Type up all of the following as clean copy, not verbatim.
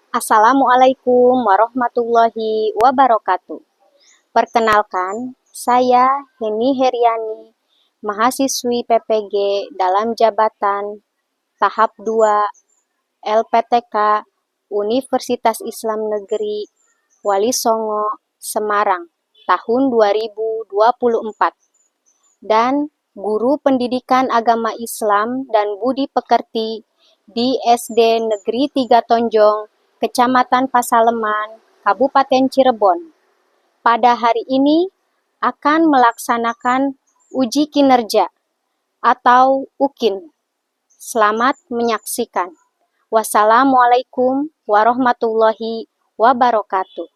Assalamualaikum warahmatullahi wabarakatuh. Perkenalkan, saya Heni Heriani, mahasiswi PPG dalam jabatan tahap 2 LPTK Universitas Islam Negeri Wali Songo, Semarang, tahun 2024, dan guru pendidikan agama Islam dan budi pekerti di SD Negeri 3 Tonjong, Kecamatan Pasaleman, Kabupaten Cirebon. Pada hari ini akan melaksanakan uji kinerja atau UKIN. Selamat menyaksikan. Wassalamualaikum warahmatullahi wabarakatuh.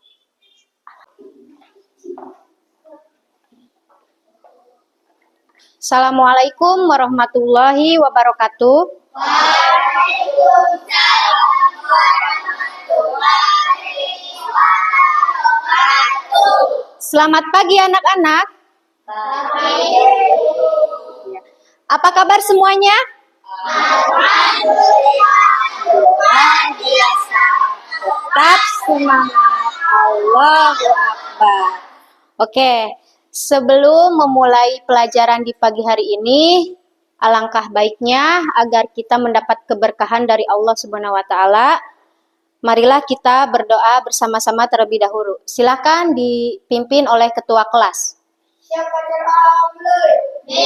Assalamualaikum warahmatullahi wabarakatuh. Waalaikumsalam warahmatullahi wabarakatuh. Selamat pagi anak-anak. Pagi. Apa kabar semuanya? Alhamdulillah, luar biasa. Tetap semangat. Allahu Akbar. Oke, sebelum memulai pelajaran di pagi hari ini, alangkah baiknya agar kita mendapat keberkahan dari Allah Subhanahu wa taala. Marilah kita berdoa bersama-sama terlebih dahulu. Silakan dipimpin oleh ketua kelas. Siapa terlambat? Oke,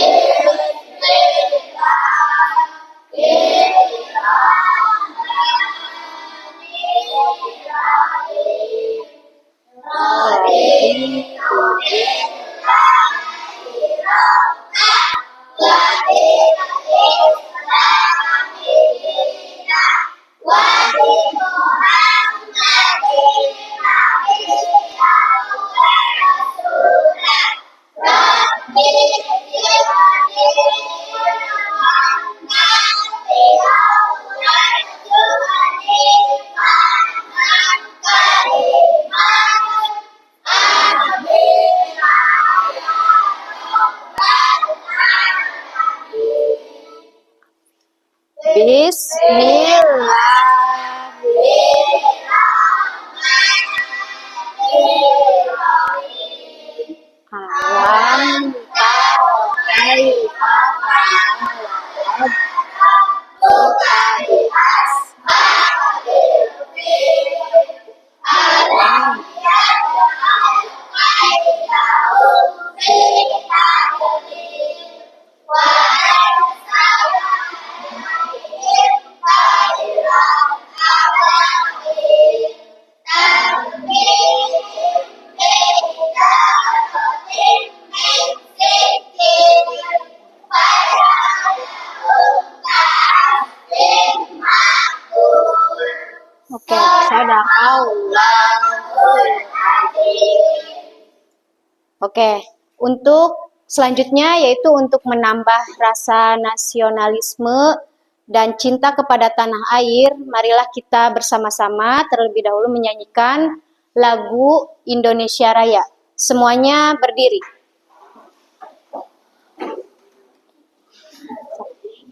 Oke, untuk selanjutnya yaitu untuk menambah rasa nasionalisme dan cinta kepada tanah air, marilah kita bersama-sama terlebih dahulu menyanyikan lagu Indonesia Raya. Semuanya berdiri.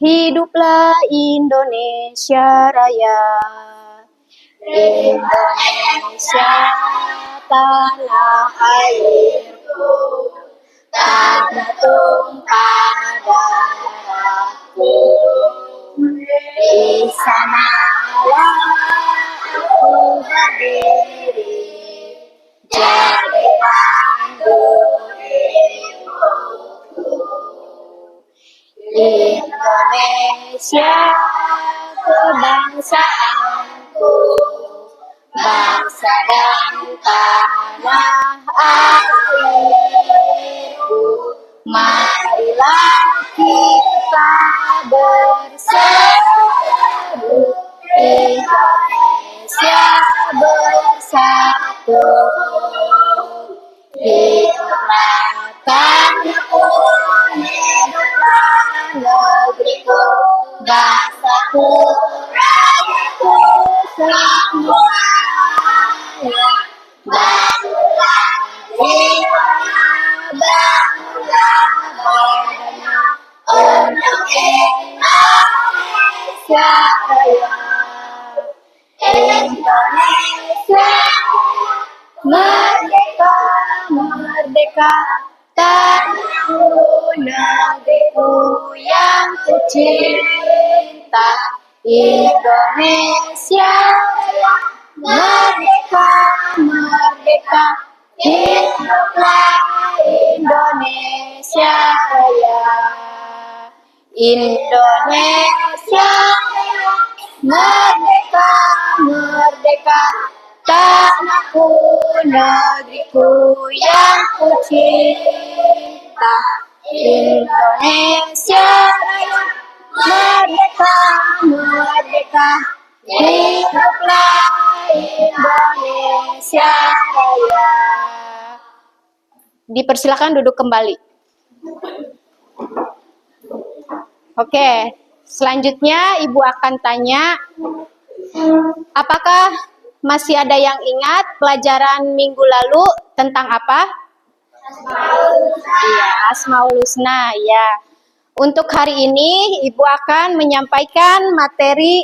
Hiduplah Indonesia Raya. Indonesia tanah airku, tanah tumpah darahku. Di sanalah aku berdiri, jadi pandu hidupku. Indonesia kebangsaanku, bangsa dan tanah airku. Marilah kita bersatu, Indonesia bersatu. Hiduplah tanahku, hiduplah negeriku, bangsaku, rakyatku semuanya. Bangunlah jiwa, bangunlah badannya untuk Indonesia Raya. Indonesia merdeka, merdeka, tanahku negeriku yang kucinta. Indonesia Raya, merdeka, merdeka, hiduplah Indonesia Raya. Indonesia Raya, merdeka, merdeka, tanahku negeriku yang kucinta. Indonesia Raya, merdeka, merdeka, hiduplah Indonesia Raya. Dipersilakan duduk kembali. Oke, selanjutnya Ibu akan tanya, apakah masih ada yang ingat pelajaran minggu lalu tentang apa? Iya, Asmaul Husna, ya. Untuk hari ini Ibu akan menyampaikan materi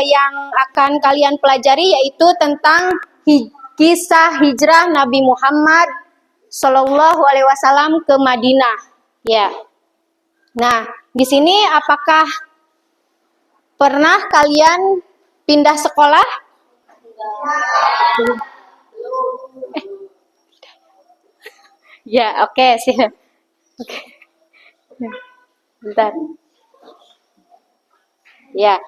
yang akan kalian pelajari, yaitu tentang kisah hijrah Nabi Muhammad Shallallahu Alaihi Wasallam ke Madinah. Ya. Nah, di sini apakah pernah kalian pindah sekolah? Ya, oke, siap. Oke. Bentar. Ya.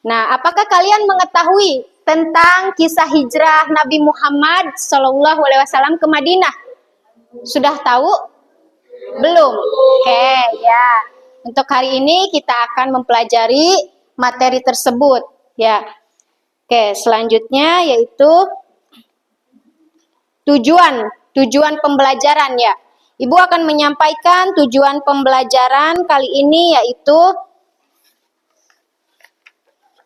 Nah, apakah kalian mengetahui tentang kisah hijrah Nabi Muhammad Shallallahu Alaihi Wasallam ke Madinah? Sudah tahu? Belum? Oke, ya. Untuk hari ini kita akan mempelajari materi tersebut, ya. Oke, selanjutnya yaitu tujuan pembelajaran, ya. Ibu akan menyampaikan tujuan pembelajaran kali ini, yaitu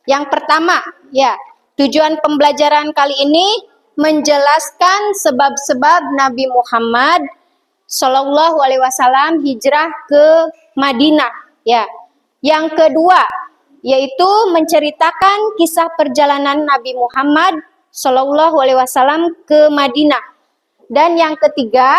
yang pertama, ya. Tujuan pembelajaran kali ini menjelaskan sebab-sebab Nabi Muhammad Shallallahu Alaihi Wasallam hijrah ke Madinah, ya. Yang kedua, yaitu menceritakan kisah perjalanan Nabi Muhammad Shallallahu Alaihi Wasallam ke Madinah. Dan yang ketiga,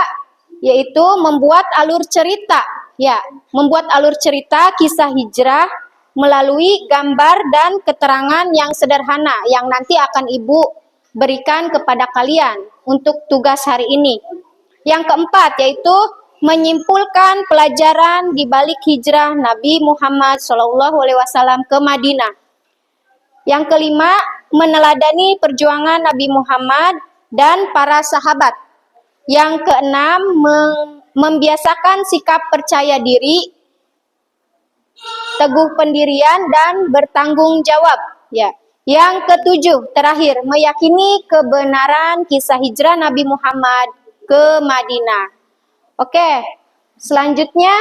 yaitu membuat alur cerita, ya, membuat alur cerita kisah hijrah melalui gambar dan keterangan yang sederhana yang nanti akan Ibu berikan kepada kalian untuk tugas hari ini. Yang keempat, yaitu menyimpulkan pelajaran di balik hijrah Nabi Muhammad SAW ke Madinah. Yang kelima, meneladani perjuangan Nabi Muhammad dan para sahabat. Yang keenam, membiasakan sikap percaya diri, teguh pendirian, dan bertanggung jawab. Ya. Yang ketujuh, terakhir, meyakini kebenaran kisah hijrah Nabi Muhammad ke Madinah. Oke, selanjutnya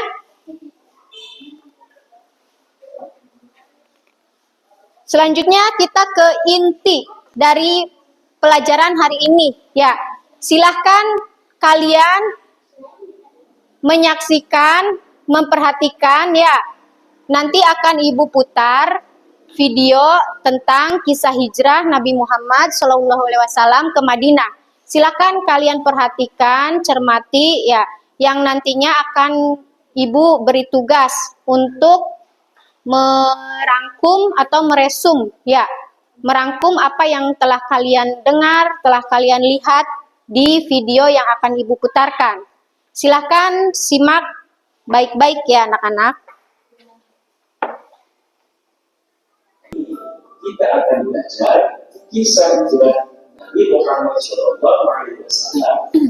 kita ke inti dari pelajaran hari ini. Ya, silahkan kalian menyaksikan, memperhatikan, ya. Nanti akan Ibu putar video tentang kisah hijrah Nabi Muhammad SAW ke Madinah. Silakan kalian perhatikan, cermati, ya, yang nantinya akan Ibu beri tugas untuk merangkum atau meresum, ya, merangkum apa yang telah kalian dengar, telah kalian lihat di video yang akan Ibu putarkan. Silakan simak baik-baik, ya, anak-anak. Kita akan belajar kisah hijrah Nabi Muhammad SAW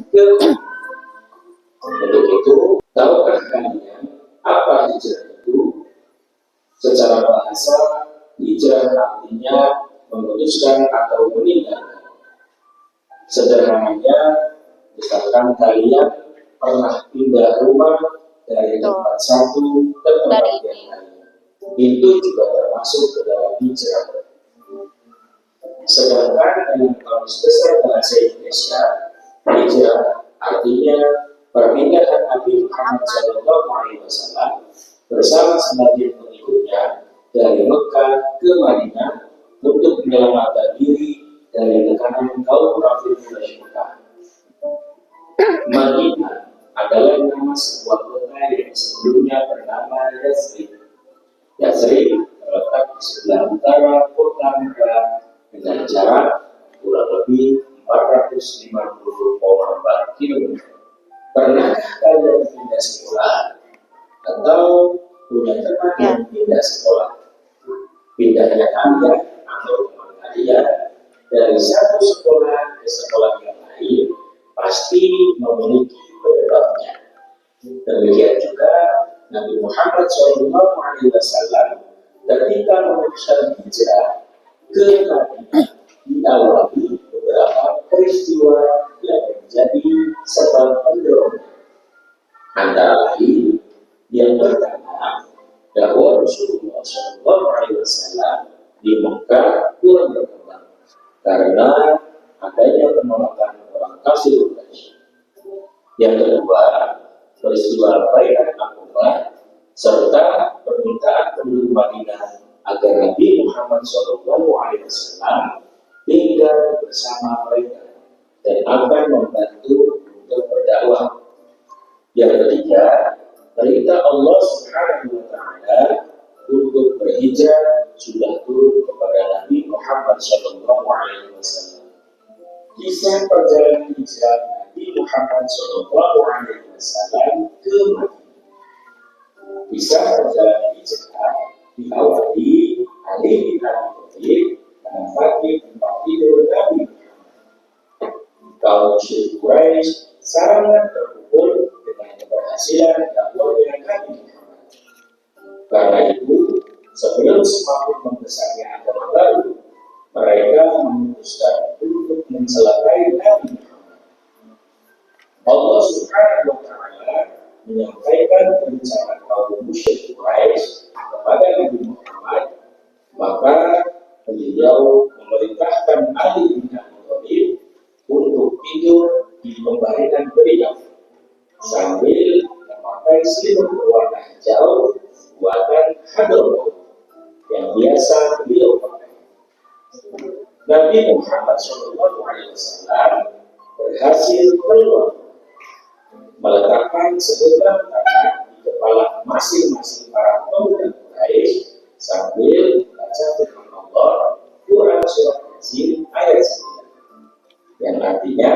ke Untuk itu, tahukah kalian apa hijrah itu? Secara bahasa, hijrah artinya memutuskan atau meninggalkan. Sederhananya, misalkan kalian pernah pindah rumah dari tempat satu ke tempat yang lain. Itu juga termasuk ke dalam hijrah. Sedangkan dalam kamus besar bahasa Indonesia, hijrah artinya perpindahan Nabi Muhammad SAW bersama sebagian pengikutnya dari Mekah ke Madinah untuk menyelamatkan diri dari tekanan kaum kafir Quraisy Mekah. Madinah adalah nama sebuah kota yang sebelumnya bernama Yatsrib. Yatsrib terletak di sebelah utara kota Mekah dengan jarak kurang lebih 450,4 km. Pernahkah kalian pindah sekolah atau punya teman yang pindah sekolah? Pindahnya kalian atau teman kalian dari satu sekolah ke sekolah yang lain pasti memiliki penyebabnya. Demikian juga Nabi Muhammad SAW ketika memutuskan hijrah ke Madinah diawali beberapa peristiwa yang menjadi sebab pendorong. Antara lain, yang pertama, dakwah Rasulullah SAW di Mekah kurang berkembang karena adanya penolakan orang kafir Quraisy. Yang kedua, peristiwa Bai'ah Aqabah serta permintaan penduduk Madinah agar Nabi Muhammad SAW tinggal bersama mereka dan akan membantu untuk berdakwah. Yang ketiga, perintah Allah Subhanahu wa Ta'ala untuk berhijrah sudah turun kepada Nabi Muhammad SAW. Kisah perjalanan hijrah Nabi Muhammad SAW ke Madinah. Kisah perjalanan hijrah diawali Ali bin Abi Thalib menempati tempat tidur Nabi Muhammad. Kaum musyrik Quraisy sangat terpukul dengan keberhasilan dakwahnya Nabi Muhammad. Karena itu, sebelum semakin membesarnya agama baru, mereka memutuskan untuk mencelakai Nabi Muhammad. Allah Subhanahu wa Ta'ala menyampaikan rencana kaum musyrik Quraisy kepada Nabi Muhammad, maka beliau memerintahkan Ali bin Abi Thalib untuk tidur di pembaringan beliau sambil memakai selimut berwarna hijau buatan Hadramaut yang biasa beliau pakai. Nabi Muhammad SAW berhasil keluar, meletakkan segenggam tangan di kepala masing-masing para pemuda Quraisy sambil membaca firman Allah Quran surat Yasin ayat 9 yang artinya,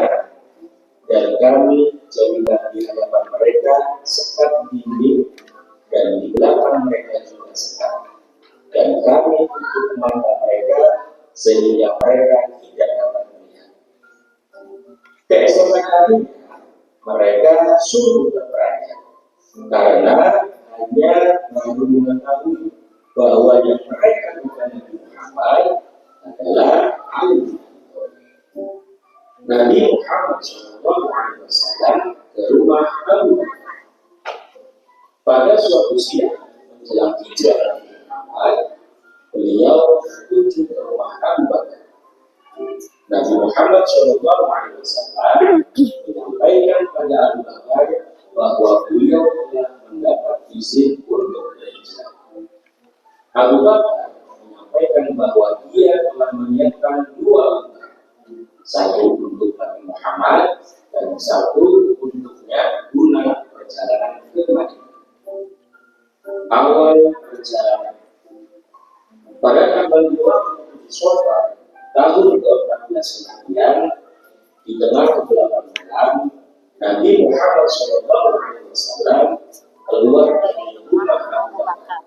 dan kami jadikan di hadapan mereka sekat dinding dan di belakang mereka juga sekat, dan kami tutup mata mereka sehingga mereka tidak dapat melihat. Keesokan harinya mereka sungguh terperanjat karena hanya baru mengetahui bahwa yang mereka bukan Nabi Muhammad adalah Ali. Nabi Muhammad SAW ke rumah Abu Bakar. Pada suatu siang menjelang hijrah Nabi Muhammad, beliau menuju ke rumah Abu Bakar. Nabi Muhammad SAW menyampaikan pada Abu Bakar bahwa beliau telah mendapat izin untuk berhijrah. Abu Bakar menyampaikan bahwa dia telah menyiapkan dua unta, satu untuk Nabi Muhammad dan satu untuknya guna perjalanan ke Madinah. Awal perjalanan pada tanggal 2 Syawal tahun ke-14 Hijriah, di tengah kegelapan malam, Nabi Muhammad SAW keluar dari rumah Abu Bakar.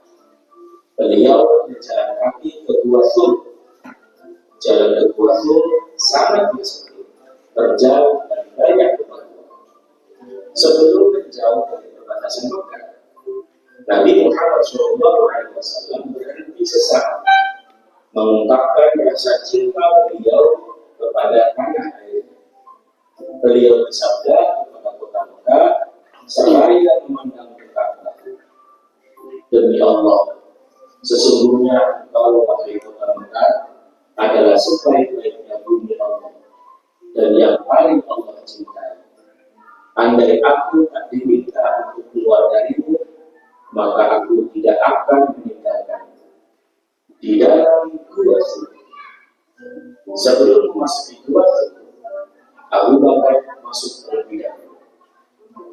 Beliau berjalan kaki ke Gua Thur. Jalan ke Gua Thur sangat sempit, terjal dan banyak bebatuan. Sebelum menjauh dari perbatasan Mekah, Nabi Muhammad SAW berhenti sesaat, mengungkapkan rasa cinta beliau kepada tanah air. Beliau bersabda kepada kota Mekah sembari memandang ke Ka'bah, demi Allah, sesungguhnya engkau wahai kota Mekah adalah sebaik-baiknya bumi Allah dan yang paling Allah cintai. Andai aku tak diminta untuk keluar darimu, maka aku tidak akan meninggalkan. Di dalam Gua Thur Sebelum memasuki keluarga, Abu Bakar masuk terlebih dahulu,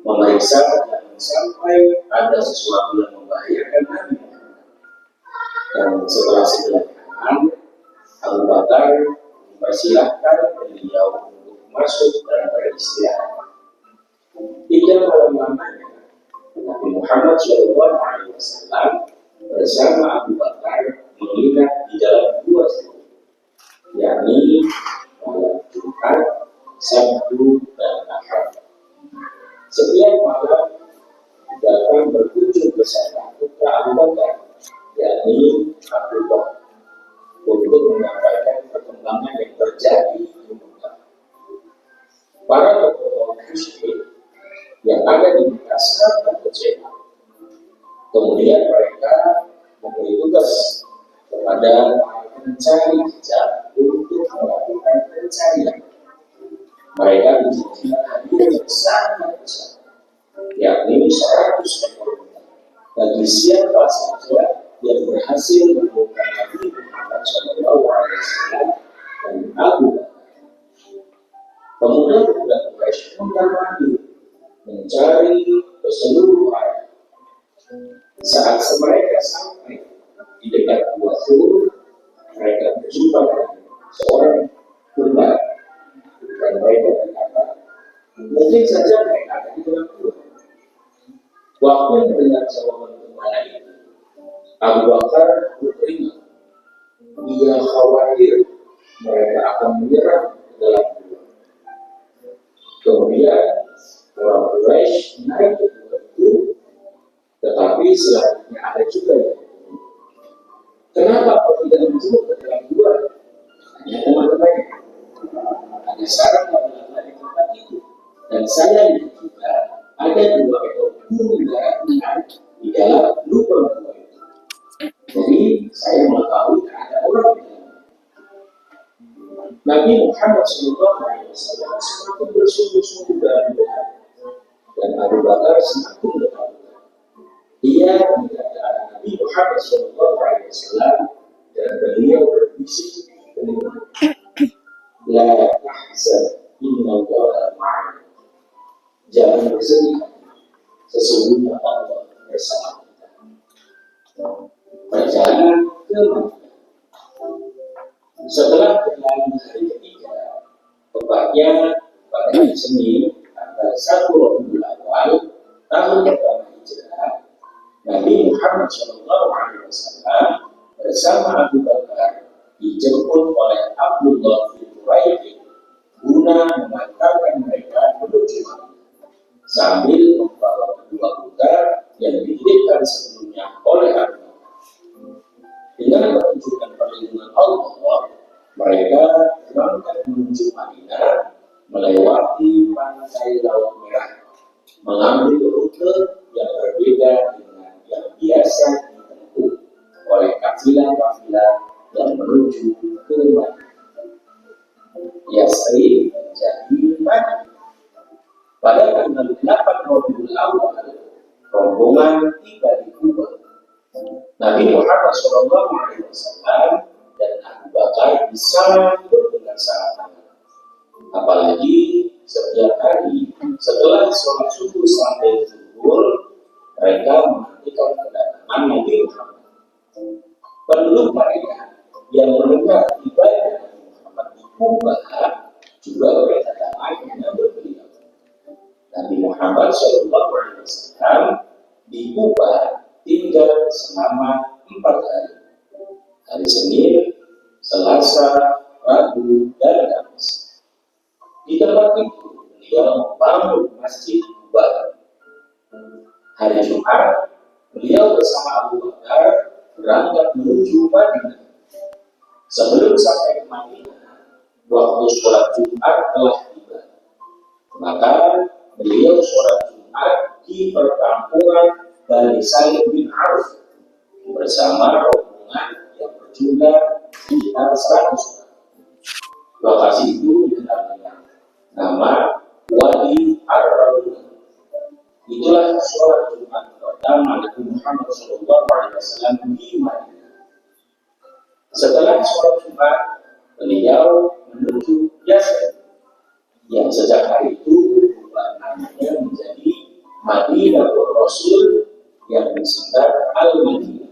memeriksa jangan sampai ada sesuatu yang membahayakan Nabi. Dan setelah dilakukan, Abu Bakar mempersilahkan beliau untuk masuk dan beristirahat. Tidak lama-lamanya, Nabi Muhammad SAW bersama Abu Bakar menginap di dalam dua sudut, yakni malam Jumat, Sabtu, dan Ahad. Setiap malam datang berkunjung bersama putra Abu Bakar, yakni Abu Bakar, untuk menyampaikan perkembangan yang terjadi di Mekah. Para tokoh musyrik yang ada di Mekah sangat kecewa. Kemudian mereka memberi tugas kepada pencari jejak untuk melakukan pencarian. Mereka dijanjikan hadiah yang sangat besar, yakni 100 ekor unta, bagi siapa saja yang berhasil menemukan Nabi Muhammad SAW dan Abu Bakar. Pemuda-pemuda Quraisy mendapati mencari ke seluruh arah. Saat mereka sampai di dekat Gua Thur, mereka berjumpa dengan seorang kembar, dan mereka berkata, mungkin saja mereka akan di dalam gua. Waktu mendengar jawaban kembali itu, Abu Bakar berkeringat. Dia khawatir mereka akan menyerang ke dalam gua. Kemudian orang Quraisy naik ke gua itu, tetapi selanjutnya ada juga yang turun. Kenapa kau tidak masuk ke dalam gua? Tanya teman-temannya. Ada sarang laba-laba di tempat itu, dan saya lihat juga ada 2 ekor burung darah di dalam lubang gua itu. Jadi saya mengetahui ada orang di dalam. Nabi Muhammad SAW semakin bersungguh-sungguh dalam doa, dan Abu Bakar semakin berkata, dia melihat ke arah Nabi Muhammad SAW dan beliau berbisik di telinga, la tahzan innallaha ma'ana. Jangan bersedih, sesungguhnya Allah bersama kita. Perjalanan ke Madinah. Setelah berlalu hari ketiga, tepatnya pada hari Senin, tanggal 1 Rabiul Awal tahun pertama Hijrah, Nabi Muhammad SAW bersama Abu Bakar dijemput oleh Abdullah bin Quraisy guna mengantarkan mereka menuju Madinah, sambil membawa kedua kuda yang dititipkan sebelumnya oleh Abu Bakar. Dengan menunjukkan perlindungan Allah, mereka berangkat menuju Madinah melewati pantai Laut Merah, mengambil rute yang berbeda dengan yang biasa ditempuh oleh kafilah-kafilah yang menuju ke Madinah. Yasrib menjadi Madinah. Pada tanggal 8 Rabiul Awal, rombongan tiba di Kuba. Nabi Muhammad SAW dan Abu Bakar disambut dengan sangat hangat. Apalagi setiap hari setelah sholat subuh sampai zuhur, mereka menantikan kedatangan Nabi Muhammad. Penduduk Madinah yang mendengar ibadah Nabi Muhammad di Kuba juga berdatangan menyambut beliau. Nabi Muhammad SAW di Kuba tinggal selama 4 hari. Hari Senin, Selasa, Rabu, dan Kamis. Di tempat itu, beliau membangun Masjid Kuba. Hari Jumat, beliau bersama Abu Bakar berangkat menuju Madinah. Sebelum sampai ke Madinah, waktu sholat Jumat telah tiba. Maka beliau sholat Jumat di perkampungan Bani Salim bin Auf bersama rombongan yang berjumlah sekitar 100 orang. Lokasi itu dikenal dengan nama Wadi Ar-Rawdah. Itulah sholat Jumat pertama Nabi Muhammad SAW di Madinah. Setelah sholat Jumat, beliau menuju Yasrib yang sejak hari itu berubah namanya menjadi Madinatul Rasul yang disingkat Al-Madinah.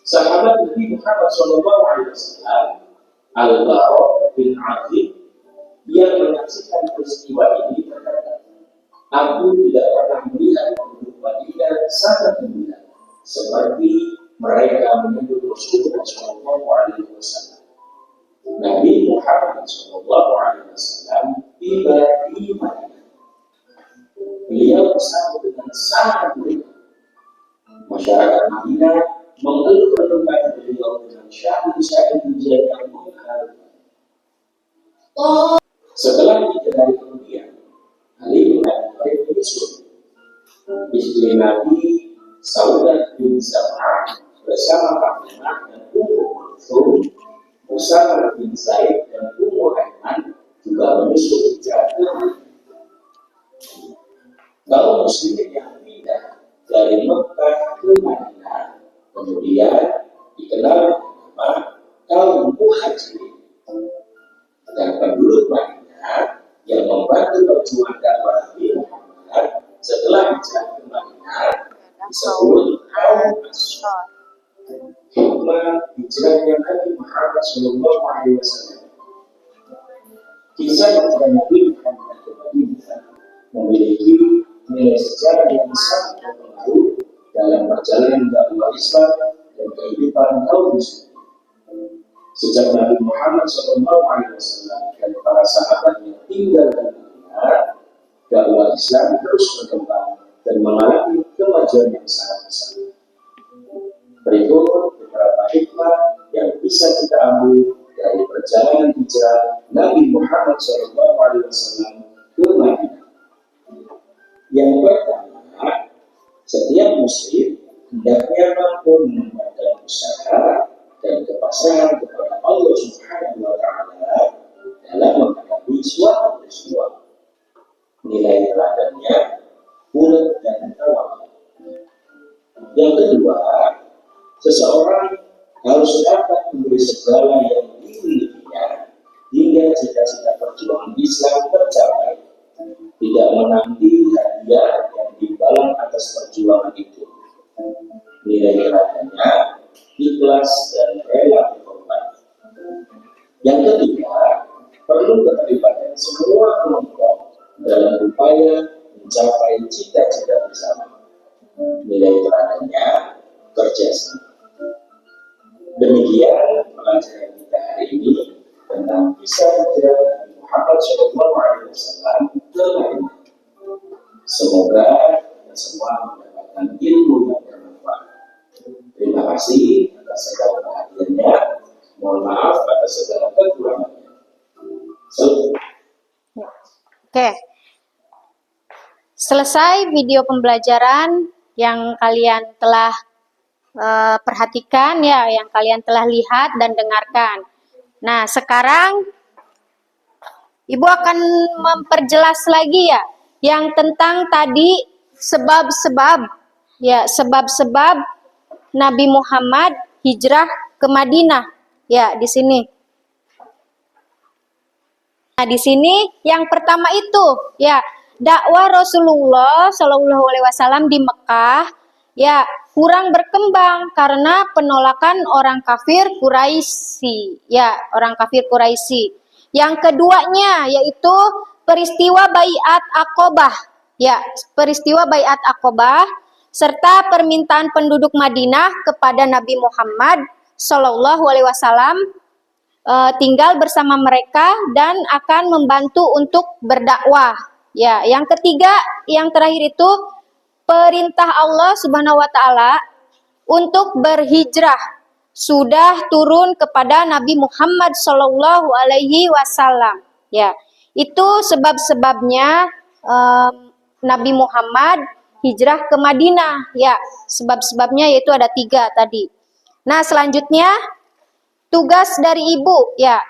Sahabat Nabi Muhammad SAW, Al-Bara bin Azib, yang menyaksikan peristiwa ini berkata, aku tidak pernah melihat penduduk Madinah sangat gembira seperti mereka menyambut Rasulullah SAW. Nabi Muhammad SAW tiba di Madinah. Beliau disambut dengan sangat meriah. Masyarakat Madinah mengeluh-eluhkan beliau dengan syair-syair pujian yang mengharukan. Setelah 3 hari kemudian, Ali bin Abi Thalib menyusul. Istri Nabi Saudah bin Zam'ah bersama Fatimah dan Ummu Kulthum, Usama bin Zaid dan Ummu Aiman juga menyusul hijrah ke Madinah. Kaum muslimin yang pindah dari Mekah ke Madinah kemudian dikenal nama kaum Muhajirin, dan penduduk Madinah yang membantu perjuangan dakwah Nabi Muhammad setelah hijrah ke Madinah disebut kaum Ansar. Hikmah hijrahnya Nabi Muhammad SAW. Kisah hijrah Nabi Muhammad ke Madinah memiliki nilai sejarah yang sangat berpengaruh dalam perjalanan dakwah Islam dan kehidupan kaum muslimin. Sejak Nabi Muhammad SAW dan para sahabatnya tinggal di Madinah, dakwah Islam terus berkembang dan mengalami kemajuan yang sangat besar. Berikut beberapa hikmah yang bisa kita ambil dari perjalanan hijrah Nabi Muhammad SAW ke Madinah. Yang pertama, setiap muslim hendaknya mampu menempatkan usaha dan kepasrahan kepada Allah Subhanahu wa Ta'ala dalam menghadapi suatu peristiwa. Nilai teladannya ulet dan tawakal. Yang kedua, seseorang harus dapat memberi segala yang dimilikinya hingga cita-cita perjuangan Islam tercapai, tidak menanti hadiah yang dibalang atas perjuangan itu. Nilai teladannya ikhlas dan rela berkorban. Yang ketiga, perlu keterlibatan semua kelompok dalam upaya mencapai cita-cita bersama. Nilai teladannya kerjasama. Demikian pelajaran kita hari ini tentang kisah hijrah Nabi Muhammad SAW ke Madinah. Semoga kita semua mendapatkan ilmu yang bermanfaat. Terima kasih atas segala perhatiannya. Mohon maaf atas segala kekurangannya. Oke. Selesai video pembelajaran yang kalian telah perhatikan ya, yang kalian telah lihat dan dengarkan. Nah, sekarang Ibu akan memperjelas lagi ya, yang tentang tadi sebab-sebab ya, sebab-sebab Nabi Muhammad hijrah ke Madinah. Ya, di sini. Nah, di sini yang pertama itu ya, dakwah Rasulullah Shallallahu Alaihi Wasallam di Mekah ya kurang berkembang karena penolakan orang kafir Quraisy. Ya, orang kafir Quraisy. Yang keduanya yaitu peristiwa Baiat Aqobah. Ya, peristiwa Baiat Aqobah serta permintaan penduduk Madinah kepada Nabi Muhammad Shallallahu Alaihi Wasallam tinggal bersama mereka dan akan membantu untuk berdakwah. Ya, yang ketiga, yang terakhir itu perintah Allah Subhanahu wa Ta'ala untuk berhijrah sudah turun kepada Nabi Muhammad Shallallahu Alaihi Wasallam. Ya, itu sebab-sebabnya Nabi Muhammad hijrah ke Madinah. Ya, sebab-sebabnya yaitu ada 3 tadi. Nah, selanjutnya tugas dari ibu. Ya,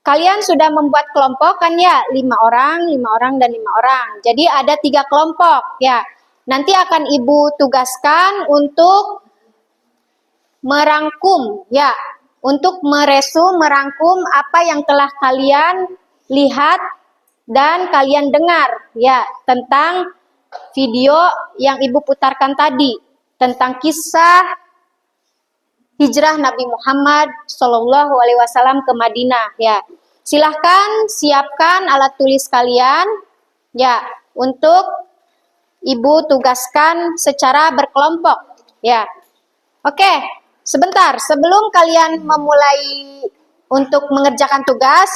kalian sudah membuat kelompok kan ya, 5 orang, 5 orang dan 5 orang. Jadi ada 3 kelompok. Ya, nanti akan ibu tugaskan untuk merangkum ya untuk merangkum apa yang telah kalian lihat dan kalian dengar ya tentang video yang Ibu putarkan tadi tentang kisah hijrah Nabi Muhammad Shallallahu Alaihi Wasallam ke Madinah ya. Silahkan siapkan alat tulis kalian ya untuk Ibu tugaskan secara berkelompok ya. Oke, sebentar sebelum kalian memulai untuk mengerjakan tugas,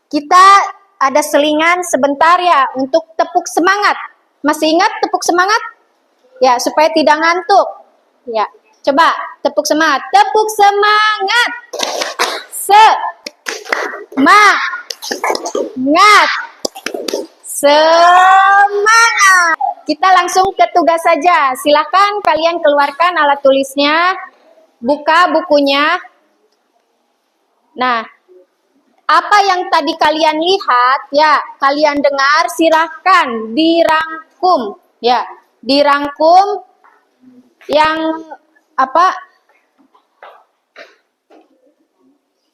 kita ada selingan sebentar ya untuk tepuk semangat. Masih ingat tepuk semangat? Ya, supaya tidak ngantuk. Ya, coba tepuk semangat. Tepuk semangat. Semangat. Semangat. Kita langsung ke tugas saja. Silahkan kalian keluarkan alat tulisnya, buka bukunya. Nah, apa yang tadi kalian lihat, ya, kalian dengar, silahkan dirangkum, ya, dirangkum yang apa?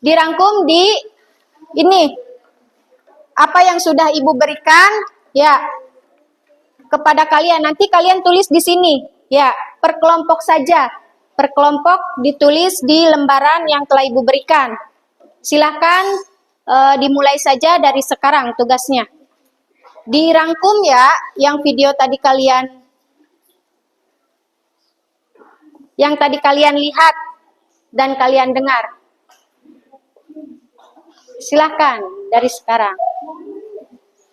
Dirangkum di ini. Apa yang sudah Ibu berikan, ya, kepada kalian. Nanti kalian tulis di sini, ya, per kelompok saja. Per kelompok ditulis di lembaran yang telah Ibu berikan. Silahkan dimulai saja dari sekarang tugasnya. Dirangkum ya, yang video tadi yang tadi kalian lihat dan kalian dengar. Silahkan dari sekarang.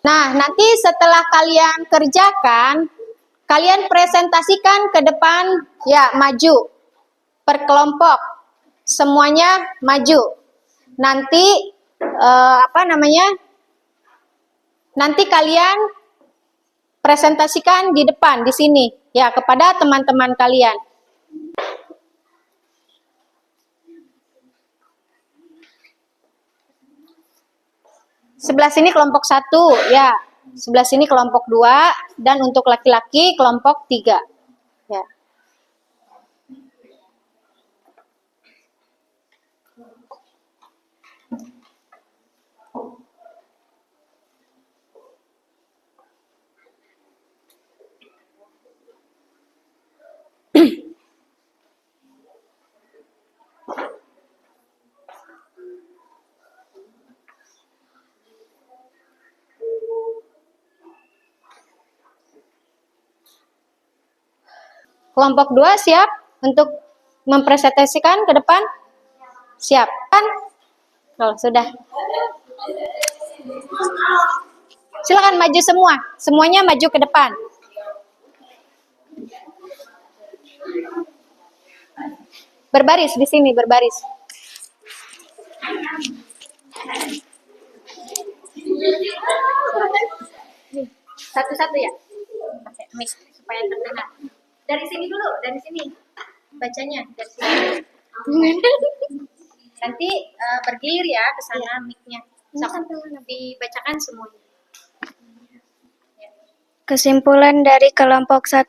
Nah, nanti setelah kalian kerjakan, kalian presentasikan ke depan, ya, maju. Per kelompok, semuanya maju. Nanti, nanti kalian presentasikan di depan, di sini, ya, kepada teman-teman kalian. Sebelah sini kelompok 1, ya. Sebelah sini kelompok 2, dan untuk laki-laki kelompok 3. Ya. Kelompok 2 siap untuk mempresentasikan ke depan? Siap kan? Oh, sudah. Silakan maju semua. Semuanya maju ke depan. Berbaris di sini, berbaris. Satu-satu ya. Pakai mic supaya terdengar. Dari sini dulu, dari sini. Bacanya dari sini. Nanti bergilir ya ke sana mic-nya. Dibacakan semuanya. Kesimpulan dari kelompok 1.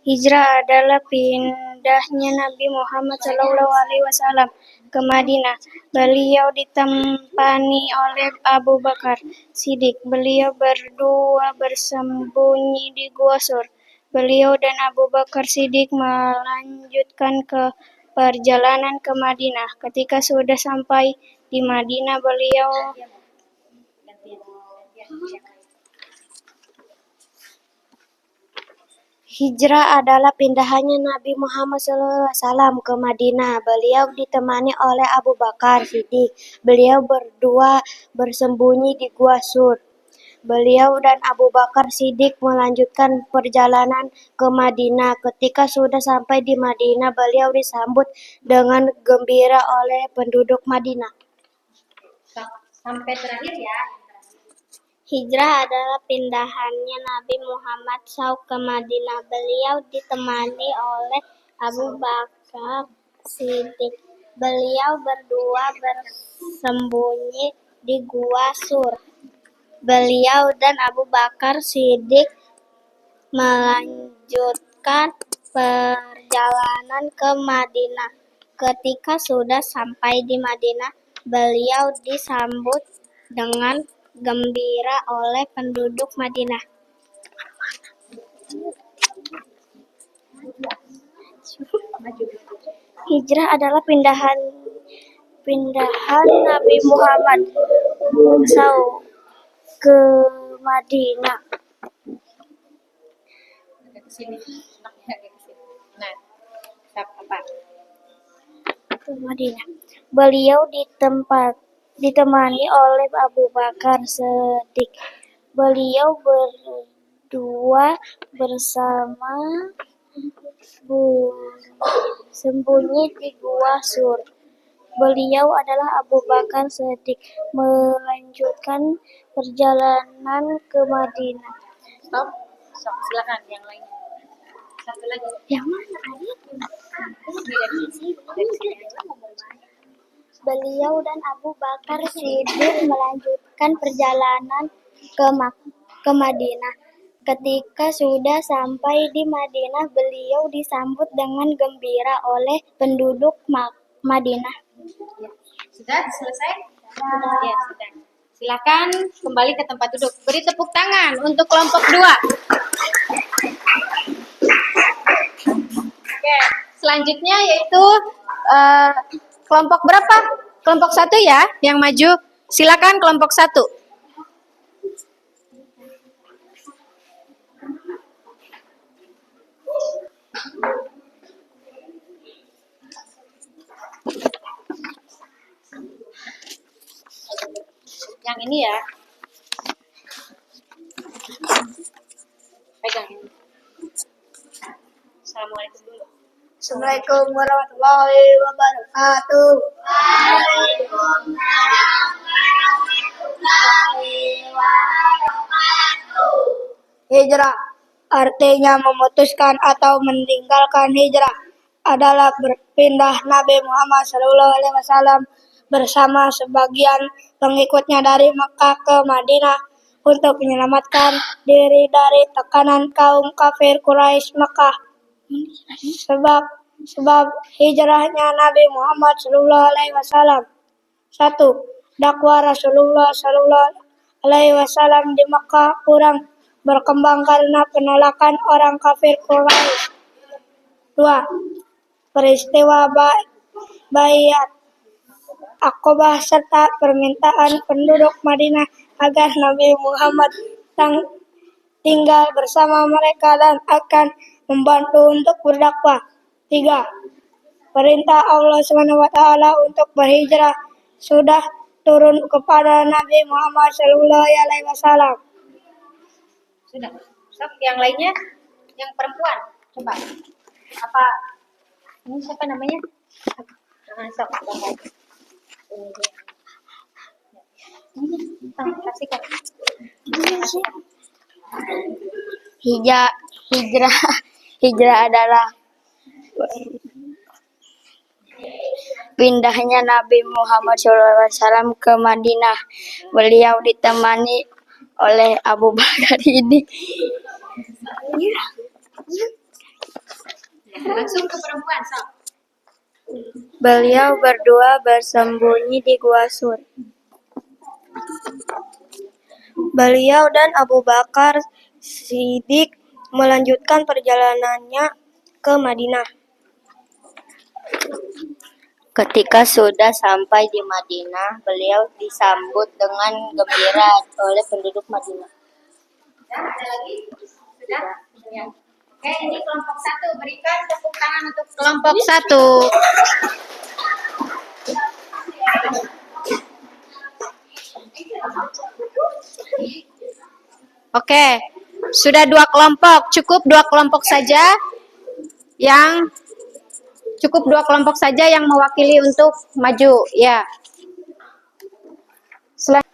Hijrah adalah pindahnya Nabi Muhammad SAW ke Madinah. Beliau ditemani oleh Abu Bakar Siddiq. Beliau berdua bersembunyi di Gua Sur. Beliau dan Abu Bakar Siddiq melanjutkan ke perjalanan ke Madinah. Ketika sudah sampai di Madinah, beliau Hijrah adalah pindahannya Nabi Muhammad SAW ke Madinah. Beliau ditemani oleh Abu Bakar Siddiq. Beliau berdua bersembunyi di Gua Sur. Beliau dan Abu Bakar Siddiq melanjutkan perjalanan ke Madinah. Ketika sudah sampai di Madinah, beliau disambut dengan gembira oleh penduduk Madinah. Sampai terakhir ya. Hijrah adalah pindahannya Nabi Muhammad SAW ke Madinah. Beliau ditemani oleh Abu Bakar Siddiq. Beliau berdua bersembunyi di Gua Sur. Beliau dan Abu Bakar Siddiq melanjutkan perjalanan ke Madinah. Ketika sudah sampai di Madinah, beliau disambut dengan gembira oleh penduduk Madinah. Hijrah adalah pindahan Nabi Muhammad SAW ke Madinah. Nah, apa? Ke Madinah. Beliau ditemani oleh Abu Bakar Siddiq. Beliau berdua sembunyi di Gua Sur. Beliau adalah Abu Bakar Siddiq melanjutkan perjalanan ke Madinah. Stop. Silakan yang lainnya. Satu lagi. Yang mana ayatnya? Beliau dan Abu Bakar Siddiq melanjutkan perjalanan ke Madinah. Ketika sudah sampai di Madinah, beliau disambut dengan gembira oleh penduduk Madinah. Sudah selesai? Ya, sudah. Silakan kembali ke tempat duduk. Beri tepuk tangan untuk kelompok 2. Oke, selanjutnya yaitu kelompok berapa? Kelompok 1 ya, yang maju. Silakan kelompok 1. Yang ini ya. Pegang ini. Assalamualaikum dulu. Assalamualaikum warahmatullahi wabarakatuh. Hijrah artinya memutuskan atau meninggalkan. Hijrah adalah berpindah Nabi Muhammad SAW bersama sebagian pengikutnya dari Makkah ke Madinah untuk menyelamatkan diri dari tekanan kaum kafir Quraisy Makkah. Sebab hijrahnya Nabi Muhammad SAW. 1. Dakwah Rasulullah SAW di Makkah kurang berkembang karena penolakan orang kafir Quraisy. 2. Peristiwa Baiat Aqabah serta permintaan penduduk Madinah agar Nabi Muhammad tinggal bersama mereka dan akan membantu untuk berdakwah. 3. Perintah Allah SWT untuk berhijrah sudah turun kepada Nabi Muhammad SAW. Sudah. Stop. Yang lainnya, yang perempuan. Coba. Apa? Ini siapa namanya? Sok. Kasihkan. Hijrah adalah pindahnya Nabi Muhammad SAW ke Madinah. Beliau ditemani oleh Abu Bakar Siddiq. Langsung ke perempuan. Sok. Beliau berdua bersembunyi di Gua Sur. Beliau dan Abu Bakar Siddiq melanjutkan perjalanannya ke Madinah. Ketika sudah sampai di Madinah, beliau disambut dengan gembira oleh penduduk Madinah. Ada lagi? Sudah? Ya. Oke, ini kelompok 1. Berikan tepuk tangan untuk kelompok 1. Oke, sudah 2 kelompok. Cukup 2 kelompok saja yang mewakili untuk maju. Ya.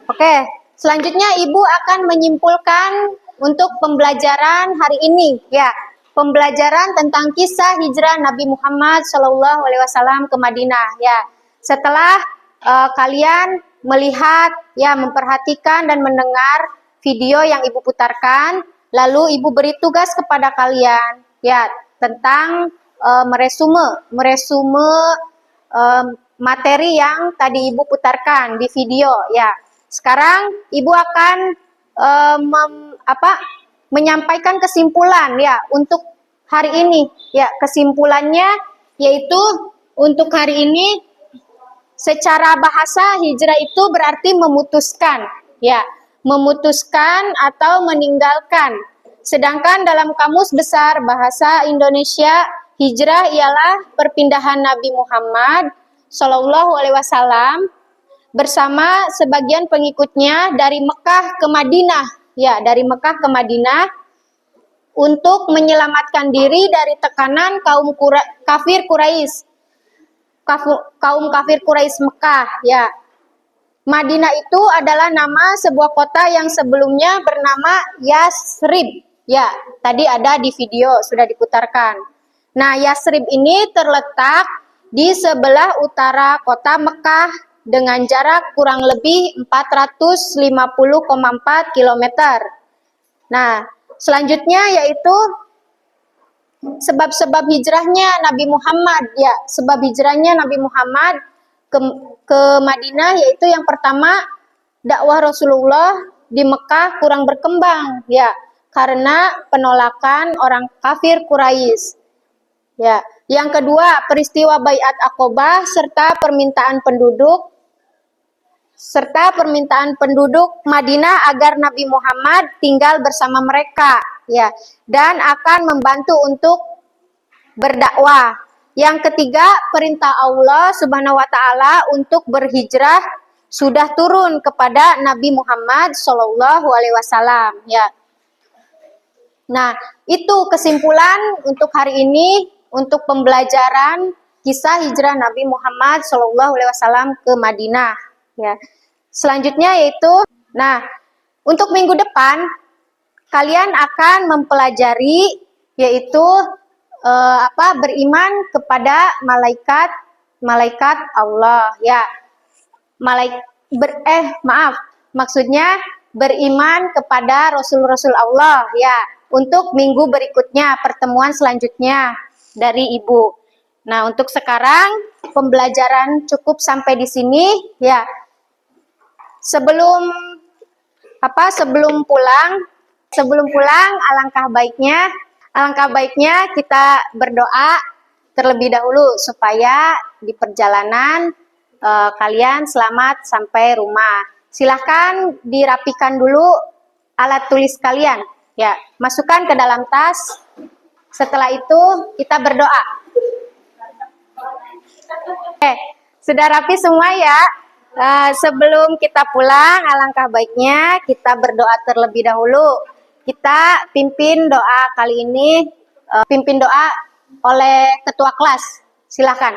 Oke, selanjutnya Ibu akan menyimpulkan untuk pembelajaran hari ini. Ya, pembelajaran tentang kisah hijrah Nabi Muhammad SAW ke Madinah. Ya, setelah kalian melihat, ya, memperhatikan dan mendengar video yang Ibu putarkan, lalu Ibu beri tugas kepada kalian, ya, tentang meresume materi yang tadi Ibu putarkan di video ya. Sekarang Ibu akan menyampaikan kesimpulan ya untuk hari ini. Ya, kesimpulannya yaitu untuk hari ini secara bahasa hijrah itu berarti memutuskan ya, memutuskan atau meninggalkan. Sedangkan dalam Kamus Besar Bahasa Indonesia, hijrah ialah perpindahan Nabi Muhammad Shallallahu Alaihi Wasallam bersama sebagian pengikutnya dari Mekah ke Madinah, ya, dari Mekah ke Madinah untuk menyelamatkan diri dari tekanan kaum kafir Quraisy, kaum kafir Quraisy Mekah, ya. Madinah itu adalah nama sebuah kota yang sebelumnya bernama Yasrib. Ya, tadi ada di video, sudah diputarkan. Nah, Yasrib ini terletak di sebelah utara kota Mekah dengan jarak kurang lebih 450,4 km. Nah, selanjutnya yaitu sebab-sebab hijrahnya Nabi Muhammad. Ya, sebab hijrahnya Nabi Muhammad ke Madinah yaitu yang pertama, dakwah Rasulullah di Mekah kurang berkembang ya karena penolakan orang kafir Quraisy. Ya, yang kedua, peristiwa Baiat Aqobah serta permintaan penduduk Madinah agar Nabi Muhammad tinggal bersama mereka ya dan akan membantu untuk berdakwah. Yang ketiga, perintah Allah Subhanahu wa taala untuk berhijrah sudah turun kepada Nabi Muhammad Shallallahu alaihi wasallam ya. Nah, itu kesimpulan untuk hari ini untuk pembelajaran kisah hijrah Nabi Muhammad Shallallahu alaihi wasallam ke Madinah ya. Selanjutnya yaitu, nah, untuk minggu depan kalian akan mempelajari yaitu beriman kepada malaikat Allah ya. Maksudnya beriman kepada rasul-rasul Allah ya. Untuk minggu berikutnya, pertemuan selanjutnya dari Ibu. Nah, untuk sekarang pembelajaran cukup sampai di sini ya. Sebelum pulang alangkah baiknya kita berdoa terlebih dahulu supaya di perjalanan kalian selamat sampai rumah. Silahkan dirapikan dulu alat tulis kalian ya, masukkan ke dalam tas. Setelah itu kita berdoa. Sudah rapi semua ya. Sebelum kita pulang, alangkah baiknya kita berdoa terlebih dahulu. Kita pimpin doa kali ini, pimpin doa oleh ketua kelas. Silakan.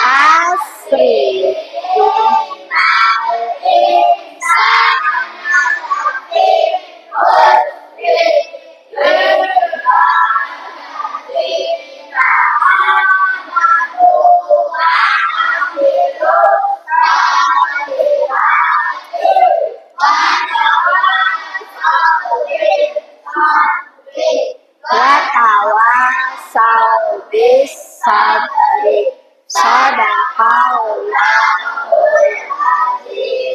Asri. Watawasau bis sabri. Sadaqallahul azim.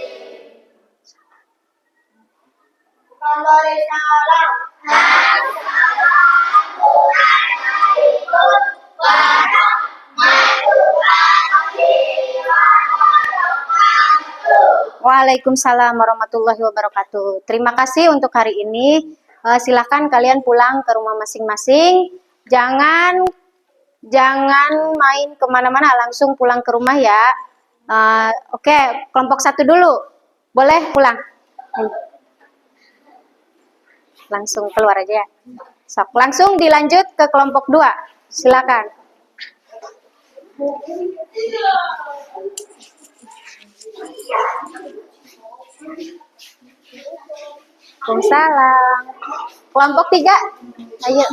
Waalaikumsalam warahmatullahi wabarakatuh. Terima kasih untuk hari ini. Silakan kalian pulang ke rumah masing-masing. Jangan main kemana-mana, langsung pulang ke rumah ya. Oke, kelompok 1 dulu. Boleh pulang. Langsung keluar aja ya. Sok, langsung dilanjut ke kelompok 2. Silakan. Waalaikumsalam. Kelompok 3. Ayo.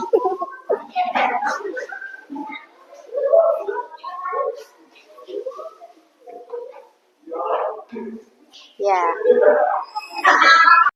Ya.